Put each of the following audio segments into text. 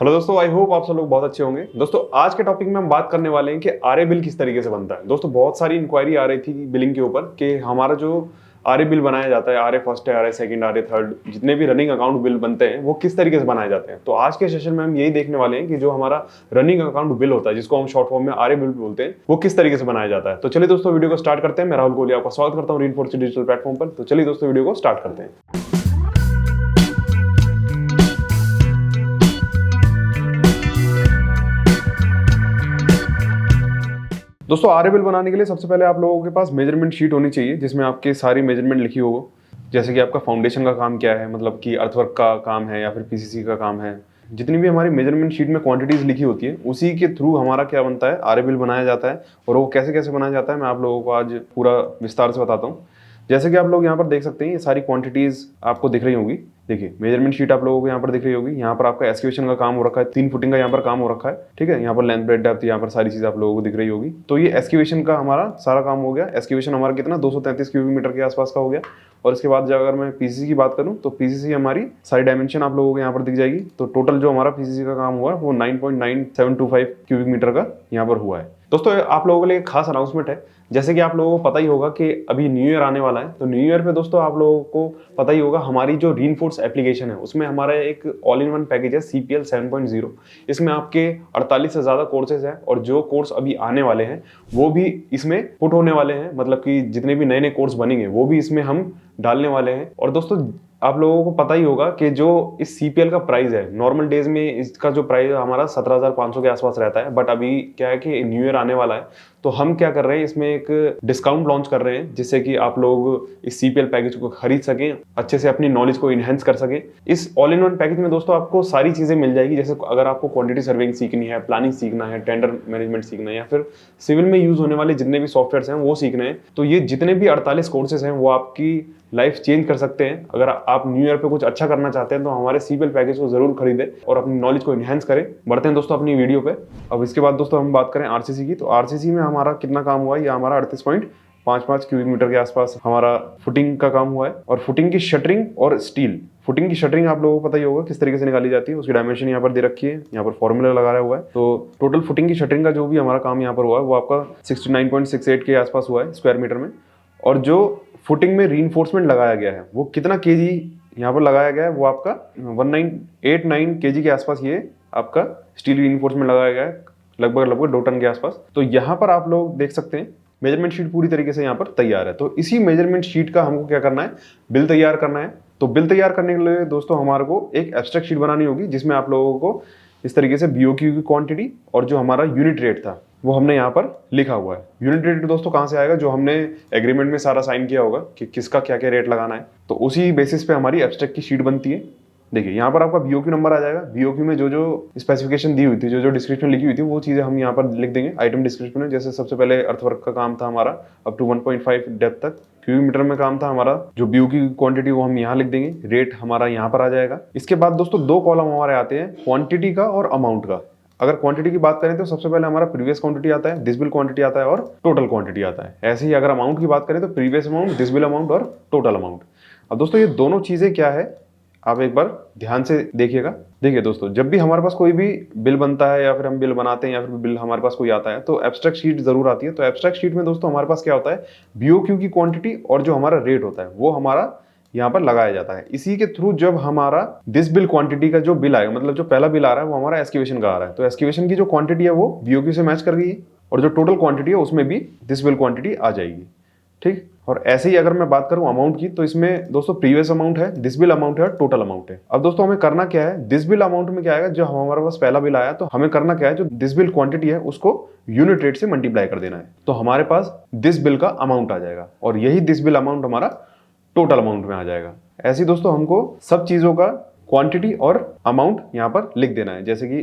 Hello दोस्तों, I hope आप सब लोग बहुत अच्छे होंगे। दोस्तों आज के टॉपिक में हम बात करने वाले हैं कि आरए बिल किस तरीके से बनता है। दोस्तों बहुत सारी इंक्वायरी आ रही थी बिलिंग के ऊपर कि हमारा जो आरए बिल बनाया जाता है, आरए फर्स्ट है, आरए सेकंड, आरए थर्ड, जितने भी रनिंग अकाउंट बिल बनते हैं वो किस तरीके से बनाए जाते हैं। तो आज के सेशन में हम यही देखने वाले हैं कि जो हमारा रनिंग अकाउंट बिल होता है, जिसको हम शॉर्ट फॉर्म में आरए बिल बोलते हैं, वो किस तरीके से बनाया जाता है। तो चलिए दोस्तों वीडियो को स्टार्ट करते हैं। मैं राहुल कोहली आपका स्वागत करता हूँ रीइंफोर्स डिजिटल प्लेटफॉर्म पर। तो चलिए दोस्तों वीडियो को स्टार्ट करते हैं। दोस्तों आरए बिल बनाने के लिए सबसे पहले आप लोगों के पास मेजरमेंट शीट होनी चाहिए, जिसमें आपकी सारी मेजरमेंट लिखी हो। जैसे कि आपका फाउंडेशन का काम क्या है, मतलब कि अर्थवर्क का काम है या फिर पीसीसी का काम है। जितनी भी हमारी मेजरमेंट शीट में क्वांटिटीज लिखी होती है, उसी के थ्रू हमारा क्या बनता है, आरए बिल बनाया जाता है। और वो कैसे कैसे बनाया जाता है मैं आप लोगों को आज पूरा विस्तार से बताता हूँ। जैसे कि आप लोग यहाँ पर देख सकते हैं, ये सारी क्वांटिटीज आपको दिख रही होंगी। देखिए मेजरमेंट शीट आप लोगों को यहाँ पर दिख रही होगी। यहाँ पर आपका एस्केवेशन का काम हो रखा है, 3 फुटिंग का यहाँ पर काम हो रखा है। ठीक है, यहाँ पर लेंथ ब्रेड डेप्थ, यहाँ पर सारी चीज आप लोगों को दिख रही होगी। तो ये एस्केवेशन का हमारा सारा काम हो गया। एस्केवेशन हमारा कितना 233 क्यूबिक मीटर के आसपास का हो गया। और इसके बाद अगर मैं पीसीसी की बात करूँ तो पीसीसी हमारी सारी डायमेंशन आप लोगों को यहाँ पर दिख जाएगी। तो टोटल जो हमारा पीसीसी का काम हुआ है वो 9.9725 क्यूबिक मीटर का यहाँ पर हुआ है। दोस्तों आप लोगों के लिए एक खास अनाउंसमेंट है। जैसे कि आप लोगों को पता ही होगा कि अभी न्यू ईयर आने वाला है, तो न्यू ईयर पे दोस्तों आप लोगों को पता ही होगा हमारी जो रीइंफोर्स एप्लीकेशन है, उसमें हमारा एक ऑल इन वन पैकेज है CPL 7.0। इसमें आपके 48 से ज्यादा कोर्सेज हैं, और जो कोर्स अभी आने वाले हैं वो भी इसमें पुट होने वाले हैं। मतलब कि जितने भी नए नए कोर्स बनेंगे वो भी इसमें हम डालने वाले हैं। और दोस्तों आप लोगों को पता ही होगा कि जो इस CPL का प्राइस है, नॉर्मल डेज में इसका जो प्राइस हमारा 17,500 के आसपास रहता है। बट अभी क्या है कि न्यू ईयर आने वाला है, तो हम क्या कर रहे हैं, इसमें एक डिस्काउंट लॉन्च कर रहे हैं, जिससे कि आप लोग इस CPL पैकेज को खरीद सकें, अच्छे से अपनी नॉलेज को इनहेंस कर सकें। इस ऑल इन वन पैकेज में दोस्तों आपको सारी चीजें मिल जाएगी। जैसे अगर आपको क्वांटिटी सर्विंग सीखनी है, प्लानिंग सीखना है, टेंडर मैनेजमेंट सीखना है, या फिर सिविल में यूज होने वाले जितने भी सॉफ्टवेयर हैं वो सीखने हैं, तो ये जितने भी 48 कोर्सेज हैं वो आपकी लाइफ चेंज कर सकते हैं। अगर आप न्यू ईयर पे कुछ अच्छा करना चाहते हैं तो हमारे CPL पैकेज को जरूर खरीदें और अपनी नॉलेज को इनहेंस करें। बढ़ते हैं दोस्तों अपनी वीडियो पे। अब इसके बाद दोस्तों हम बात करें आरसीसी की, तो आरसीसी में हमारा कितना काम हुआ है, ये हमारा 38.55 क्यूबिक मीटर के आसपास हमारा फुटिंग का काम हुआ है। और फुटिंग की शटरिंग और स्टील, फुटिंग की शटरिंग आप लोगों को पता ही होगा किस तरीके से निकाली जाती है। उसकी डायमेंशन यहाँ पर दे रखी है, यहाँ पर फॉर्मूला लगाया हुआ है। तो टोटल फुटिंग की शटरिंग का जो भी हमारा काम यहाँ पर हुआ है वो आपका 69.68 के आसपास हुआ है स्क्वायर मीटर में। और जो फुटिंग में रीइंफोर्समेंट लगाया गया है वो कितना केजी यहाँ पर लगाया गया है, वो आपका 1989 केजी के आसपास ये आपका स्टील रीइंफोर्समेंट लगाया गया है, लगभग 2 टन के आसपास। तो यहाँ पर आप लोग देख सकते हैं मेजरमेंट शीट पूरी तरीके से यहाँ पर तैयार है। तो इसी मेजरमेंट शीट का हमको क्या करना है, बिल तैयार करना है। तो बिल तैयार करने के लिए दोस्तों हमारे को एक एब्स्ट्रैक्ट शीट बनानी होगी, जिसमें आप लोगों को इस तरीके से BOQ की क्वांटिटी और जो हमारा यूनिट रेट था वो हमने यहाँ पर लिखा हुआ है। यूनिट रेट दोस्तों कहाँ से आएगा, जो हमने एग्रीमेंट में सारा साइन किया होगा कि किसका क्या क्या रेट लगाना है, तो उसी बेसिस पे हमारी एब्स्ट्रैक्ट की शीट बनती है। देखिए यहाँ पर आपका BOQ नंबर आ जाएगा। BOQ में जो जो स्पेसिफिकेशन दी हुई थी, जो जो डिस्क्रिप्शन लिखी हुई थी, वो चीज़ें हम यहाँ पर लिख देंगे आइटम डिस्क्रिप्शन में। जैसे सबसे पहले अर्थवर्क का काम था हमारा अप टू 1.5 डेप्थ तक, क्यूबिक मीटर में काम था हमारा। जो BOQ की क्वांटिटी वो हम यहाँ लिख देंगे, रेट हमारा यहाँ पर आ जाएगा। इसके बाद दोस्तों 2 कॉलम हमारे आते हैं, क्वांटिटी का और अमाउंट का। अगर क्वांटिटी की बात करें तो सबसे पहले हमारा प्रीवियस क्वांटिटी आता है, दिस बिल क्वांटिटी आता है और टोटल क्वांटिटी आता है। ऐसे ही अगर अमाउंट की बात करें तो previous amount, this bill amount और टोटल अमाउंट। अब दोस्तों ये दोनों चीजें क्या है, आप एक बार ध्यान से देखिएगा। देखिए दोस्तों, जब भी हमारे पास कोई भी बिल बनता है या फिर हम बिल बनाते हैं या फिर बिल हमारे पास कोई आता है, तो एब्स्ट्रैक्ट शीट जरूर आती है। तो एब्स्ट्रैक्ट शीट में दोस्तों हमारे पास क्या होता है, BOQ की क्वांटिटी और जो हमारा रेट होता है वो हमारा यहाँ पर लगाया जाता है। इसी के थ्रू जब हमारा दिस बिल क्वांटिटी का जो बिल आएगा, मतलब जो पहला बिल आ रहा है वो हमारा एस्केवेशन का आ रहा है, तो एस्केवेशन की जो क्वांटिटी है वो BOQ से मैच कर गई, और जो टोटल क्वांटिटी है उसमें भी दिस बिल क्वांटिटी आ जाएगी। ठीक, और ऐसे ही अगर मैं बात करूं अमाउंट की, तो इसमें दोस्तों प्रीवियस अमाउंट है, दिस बिल अमाउंट है और टोटल अमाउंट है। अब दोस्तों हमें करना क्या है, दिस बिल अमाउंट में क्या आएगा, जो हमारे पास पहला बिल आया, तो हमें करना क्या है, जो दिस बिल क्वांटिटी है उसको यूनिट रेट से मल्टीप्लाई कर देना है, तो हमारे पास दिस बिल का अमाउंट आ जाएगा, और यही दिस बिल अमाउंट हमारा टोटल अमाउंट में आ जाएगा। ऐसे ही दोस्तों हमको सब चीजों का क्वांटिटी और अमाउंट यहाँ पर लिख देना है। जैसे कि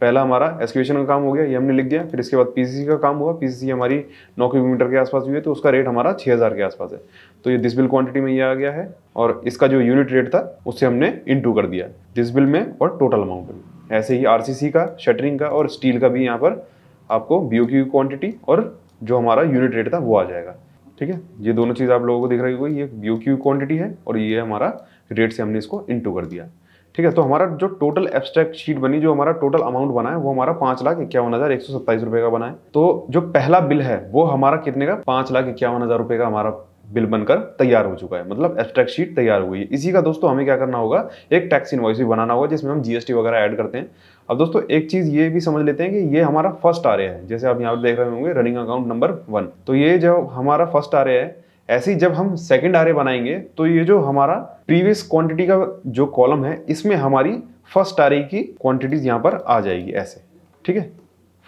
पहला हमारा एस्केवेशन का काम हो गया, ये हमने लिख दिया। फिर इसके बाद पीसीसी का काम हुआ, पीसीसी हमारी 9 क्यूबिक मीटर के आसपास हुई है, तो उसका रेट हमारा 6000 के आसपास है। तो ये दिस बिल क्वांटिटी में ये आ गया है, और इसका जो यूनिट रेट था उससे हमने इनटू कर दिया दिस बिल में और टोटल अमाउंट में। ऐसे ही आरसीसी का, शटरिंग का और स्टील का भी यहाँ पर आपको BOQ की क्वांटिटी और जो हमारा यूनिट रेट था वो आ जाएगा। ठीक है, ये दोनों चीज़ आप लोगों को दिख रही होगी, ये BOQ की क्वांटिटी है और ये हमारा रेट से हमने इसको इनटू कर दिया। ठीक है। तो हमारा जो टोटल एब्स्ट्रैक्ट शीट बनी, जो हमारा टोटल अमाउंट बना है वो हमारा 5,51,127 रुपए का बना है। तो जो पहला बिल है वो हमारा कितने का, 5,51,000 रुपए का हमारा बिल बनकर तैयार हो चुका है, मतलब एब्स्ट्रैक्ट शीट तैयार हो गई है। इसी का दोस्तों हमें क्या करना होगा, एक टैक्स इनवॉइस भी बनाना होगा जिसमें हम जीएसटी वगैरह ऐड करते हैं। अब दोस्तों एक चीज ये भी समझ लेते हैं कि ये हमारा फर्स्ट आरए है, जैसे आप यहाँ पर देख रहे होंगे रनिंग अकाउंट नंबर 1। तो ये जो हमारा फर्स्ट आरए है, ऐसे ही जब हम सेकंड आरए बनाएंगे तो ये जो हमारा प्रीवियस क्वांटिटी का जो कॉलम है इसमें हमारी फर्स्ट आरए की क्वांटिटीज यहाँ पर आ जाएगी ऐसे, ठीक है।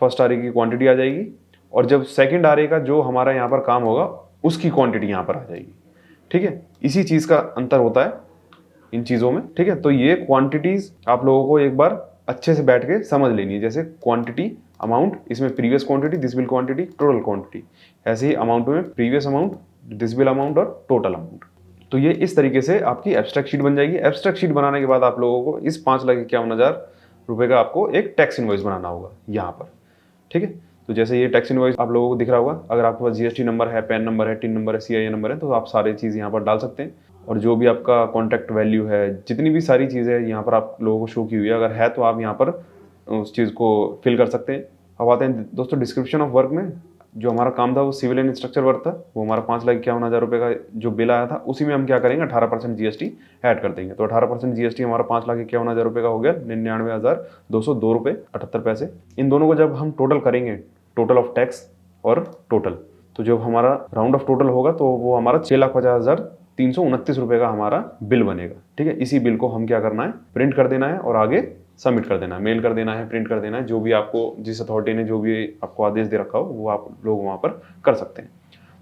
फर्स्ट आरए की क्वांटिटी आ जाएगी और जब सेकंड आरए का जो हमारा यहाँ पर काम होगा उसकी क्वांटिटी यहाँ पर आ जाएगी, ठीक है। इसी चीज का अंतर होता है इन चीजों में, ठीक है। तो ये क्वांटिटीज आप लोगों को एक बार अच्छे से बैठ के समझ लेनी है। जैसे क्वांटिटी, अमाउंट, इसमें previous quantity, this bill quantity, total quantity. ऐसे ही अमाउंट में previous amount, this bill amount और टोटल अमाउंट। तो ये इस तरीके से आपकी एब्स्ट्रैक्ट शीट बन जाएगी। एब्स्ट्रैक्ट शीट बनाने के बाद आप लोगों को इस 5,51,000 रुपए का आपको एक टैक्स इनवॉइस बनाना होगा यहाँ पर, ठीक है। तो जैसे ये टैक्स इनवॉइस आप लोगों को दिख रहा होगा, अगर आपके पास जीएसटी नंबर है, पैन नंबर है, टिन नंबर है, सीआईए नंबर है, तो आप सारी चीज़ यहाँ पर डाल सकते हैं। और जो भी आपका कॉन्टैक्ट वैल्यू है, जितनी भी सारी चीज़ें यहाँ पर आप लोगों को शो की हुई है, अगर है तो आप यहाँ पर उस चीज़ को फिल कर सकते हैं। अब आते हैं दोस्तों डिस्क्रिप्शन ऑफ वर्क में। जो हमारा काम था वो सिविल एंड स्ट्रक्चर वर्क था, वो हमारा 5,51,000 रुपये का जो बिल आया था उसी में हम क्या करेंगे, 18% जीएसटी ऐड कर देंगे। तो 18% जीएसटी हमारा 5,51,000 रुपये का हो गया 99,202 रुपये 78 पैसे। इन दोनों को जब हम टोटल करेंगे, टोटल ऑफ टैक्स और टोटल, तो जब हमारा राउंड ऑफ टोटल होगा तो वो हमारा 6,50,329 रुपये का हमारा बिल बनेगा, ठीक है। इसी बिल को हम क्या करना है, प्रिंट कर देना है और आगे सबमिट कर देना है, मेल कर देना है, प्रिंट कर देना है। जो भी आपको, जिस अथॉरिटी ने जो भी आपको आदेश दे रखा हो वो आप लोग वहाँ पर कर सकते हैं।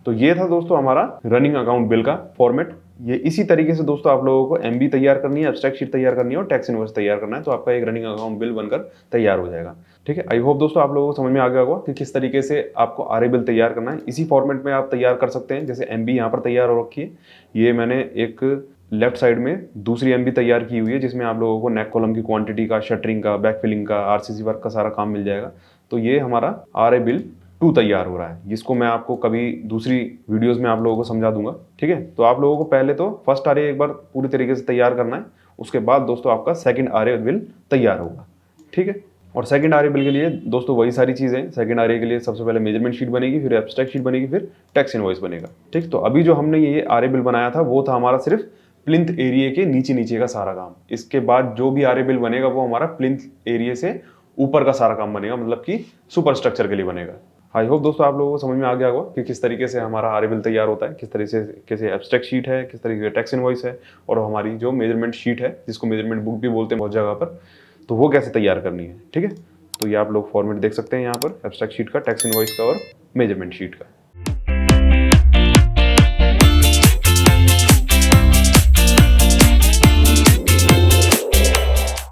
तो ये था दोस्तों हमारा रनिंग अकाउंट बिल का फॉर्मेट। ये इसी तरीके से दोस्तों आप लोगों को एमबी तैयार करनी है, एब्स्ट्रैक्ट शीट तैयार करनी है और टैक्स इनवॉइस तैयार करना है, तो आपका एक रनिंग अकाउंट बिल बनकर तैयार हो जाएगा, ठीक है। आई होप दोस्तों आप लोगों को समझ में आ गया होगा कि किस तरीके से आपको आरए बिल तैयार करना है। इसी फॉर्मेट में आप तैयार कर सकते हैं। जैसे एमबी यहाँ पर तैयार हो रखी है, ये मैंने एक लेफ्ट साइड में दूसरी एमबी तैयार की हुई है जिसमें आप लोगों को नेक कॉलम की क्वांटिटी का, शटरिंग का, बैक फिलिंग का, आरसीसी वर्क का सारा काम मिल जाएगा। तो ये हमारा आरए बिल 2 तैयार हो रहा है, जिसको मैं आपको कभी दूसरी वीडियोस में आप लोगों को समझा दूंगा, ठीक है। तो आप लोगों को पहले तो फर्स्ट आरए एक बार पूरी तरीके से तैयार करना है, उसके बाद दोस्तों आपका सेकंड आरए बिल तैयार होगा, ठीक है। और सेकंड आरए बिल के लिए दोस्तों वही सारी चीज़ें, सेकंड आरए के लिए सबसे पहले मेजरमेंट शीट बनेगी, फिर एब्स्ट्रैक्ट शीट बनेगी, फिर टैक्स इनवॉइस बनेगा, ठीक। तो अभी जो हमने ये आरए बिल बनाया था वो था हमारा सिर्फ प्लिंथ एरिया के नीचे नीचे का सारा काम। इसके बाद जो भी आरए बिल बनेगा वो हमारा प्लिंथ एरिया से ऊपर का सारा काम बनेगा, मतलब कि सुपर स्ट्रक्चर के लिए बनेगा। आई होप दोस्तों आप लोगों को समझ में आ गया होगा कि किस तरीके से हमारा आरए बिल तैयार होता है, किस तरीके से कैसे एब्स्ट्रैक्ट शीट है, किस तरीके से टैक्स इनवॉइस है, और हमारी जो मेजरमेंट शीट है जिसको मेजरमेंट बुक भी बोलते हैं बहुत जगह पर, तो वो कैसे तैयार करनी है, ठीक है। तो ये आप लोग फॉर्मेट देख सकते हैं यहाँ पर एब्स्ट्रैक्ट शीट का, टैक्स इनवॉइस का और मेजरमेंट शीट का।